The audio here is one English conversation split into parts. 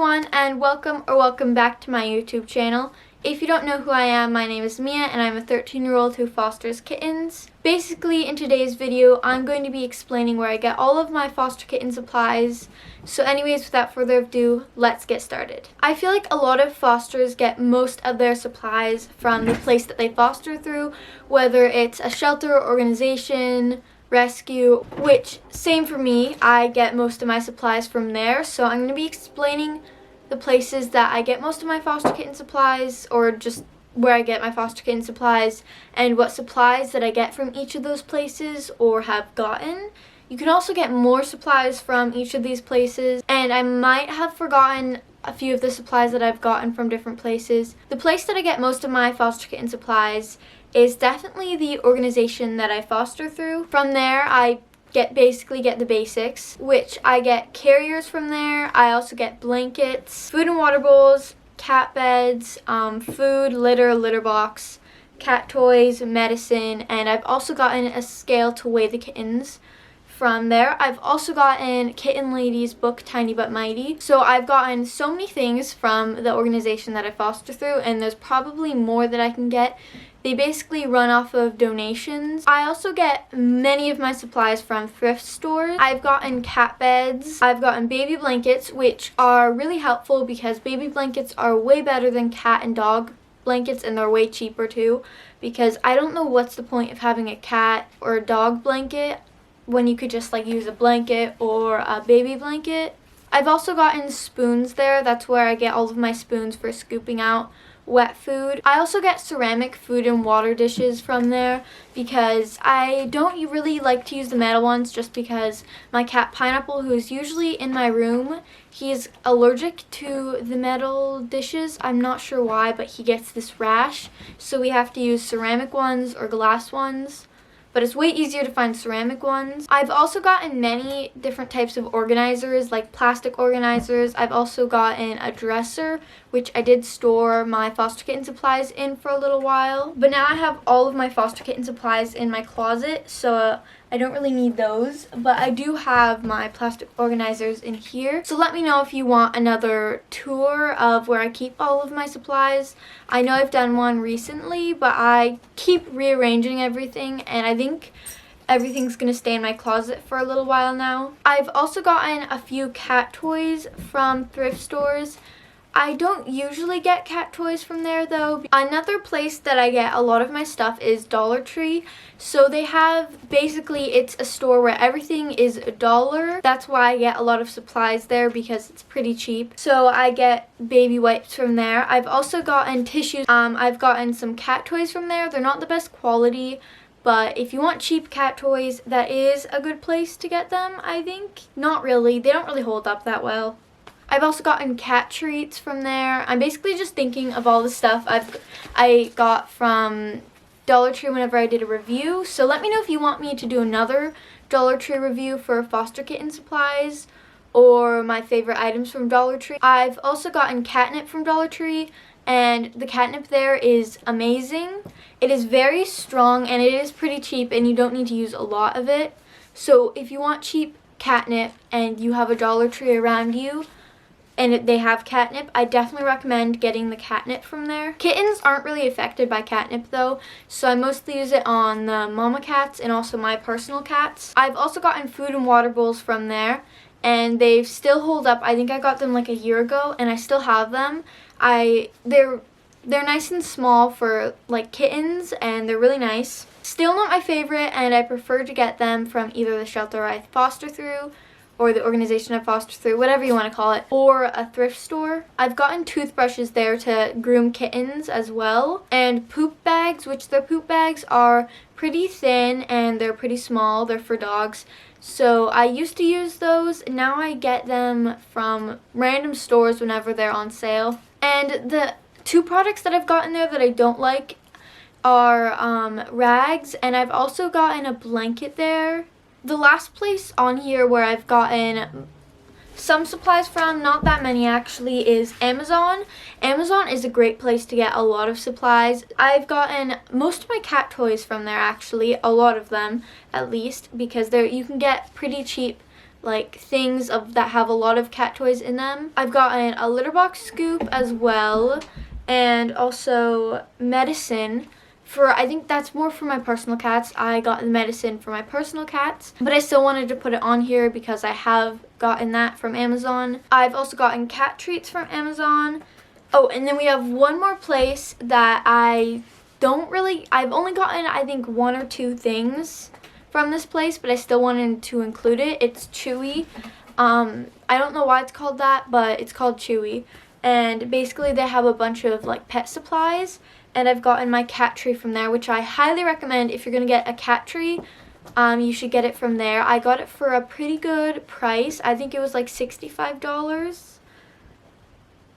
everyone, and welcome back to my YouTube channel. If you don't know who I am, my name is Mia and I'm a 13-year-old who fosters kittens. Basically, in today's video, I'm going to be explaining where I get all of my foster kitten supplies. So anyways, without further ado, let's get started. I feel like a lot of fosters get most of their supplies from the place that they foster through, whether it's a shelter, organization, rescue, which same for me. I get most of my supplies from there. So I'm going to be explaining the places that I get most of my foster kitten supplies, or just where I get my foster kitten supplies, and what supplies that I get from each of those places or have gotten. You can also get more supplies from each of these places, and I might have forgotten a few of the supplies that I've gotten from different places. The place that I get most of my foster kitten supplies is definitely the organization that I foster through. From there, I basically get the basics, which I get carriers from there. I also get blankets, food and water bowls, cat beds, food, litter box, cat toys, medicine, and I've also gotten a scale to weigh the kittens. From there, I've also gotten Kitten Lady's book, Tiny But Mighty. So I've gotten so many things from the organization that I foster through, and there's probably more that I can get. They basically run off of donations. I also get many of my supplies from thrift stores. I've gotten cat beds. I've gotten baby blankets, which are really helpful because baby blankets are way better than cat and dog blankets, and they're way cheaper too, because I don't know what's the point of having a cat or a dog blanket when you could just use a blanket or a baby blanket. I've also gotten spoons there. That's where I get all of my spoons for scooping out wet food. I also get ceramic food and water dishes from there because I don't really like to use the metal ones, just because my cat Pineapple, who is usually in my room, he's allergic to the metal dishes. I'm not sure why, but he gets this rash, so we have to use ceramic ones or glass ones. But it's way easier to find ceramic ones. I've also gotten many different types of organizers, like plastic organizers. I've also gotten a dresser, which I did store my foster kitten supplies in for a little while. But now I have all of my foster kitten supplies in my closet, so I don't really need those. But I do have my plastic organizers in here. So let me know if you want another tour of where I keep all of my supplies. I know I've done one recently, but I keep rearranging everything, and I think everything's gonna stay in my closet for a little while now. I've also gotten a few cat toys from thrift stores. I don't usually get cat toys from there though. Another place that I get a lot of my stuff is Dollar Tree. So they have, basically it's a store where everything is $1. That's why I get a lot of supplies there, because it's pretty cheap. So I get baby wipes from there. I've also gotten tissues. I've gotten some cat toys from there. They're not the best quality, but if you want cheap cat toys, that is a good place to get them, I think. Not really. They don't really hold up that well. I've also gotten cat treats from there. I'm basically just thinking of all the stuff I got from Dollar Tree whenever I did a review. So let me know if you want me to do another Dollar Tree review for foster kitten supplies or my favorite items from Dollar Tree. I've also gotten catnip from Dollar Tree, and the catnip there is amazing. It is very strong and it is pretty cheap, and you don't need to use a lot of it. So if you want cheap catnip and you have a Dollar Tree around you, and they have catnip, I definitely recommend getting the catnip from there. Kittens aren't really affected by catnip though, so I mostly use it on the mama cats and also my personal cats. I've also gotten food and water bowls from there, and they still hold up. I think I got them like a year ago, and I still have them. They're nice and small for kittens, and they're really nice. Still not my favorite, and I prefer to get them from either the shelter I foster through, or the organization I foster through, whatever you want to call it, or a thrift store. I've gotten toothbrushes there to groom kittens as well, and poop bags, which their poop bags are pretty thin and they're pretty small. They're for dogs. So I used to use those. Now I get them from random stores whenever they're on sale. And the two products that I've gotten there that I don't like are rags, and I've also gotten a blanket there. The last place on here where I've gotten some supplies from, not that many actually, is Amazon. Amazon is a great place to get a lot of supplies. I've gotten most of my cat toys from there actually, a lot of them at least, because you can get pretty cheap like things that have a lot of cat toys in them. I've gotten a litter box scoop as well, and also medicine for, I think that's more for my personal cats. I got the medicine for my personal cats, but I still wanted to put it on here because I have gotten that from Amazon. I've also gotten cat treats from Amazon. Oh, and then we have one more place that I've only gotten, I think, 1 or 2 things from this place, but I still wanted to include it. It's Chewy. I don't know why it's called that, but it's called Chewy. And basically they have a bunch of like pet supplies, and I've gotten my cat tree from there, which I highly recommend. If you're gonna get a cat tree, you should get it from there. I got it for a pretty good price. I think it was like $65.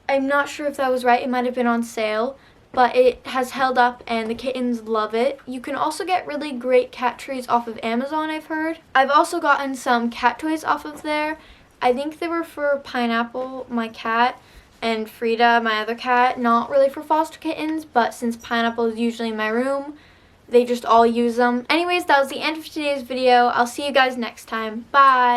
I'm not sure if that was right. It might have been on sale, but it has held up and the kittens love it. You can also get really great cat trees off of Amazon, I've heard. I've also gotten some cat toys off of there. I think they were for Pineapple, my cat, and Frida, my other cat. Not really for foster kittens, but since Pineapple is usually in my room, they just all use them. Anyways, that was the end of today's video. I'll see you guys next time. Bye!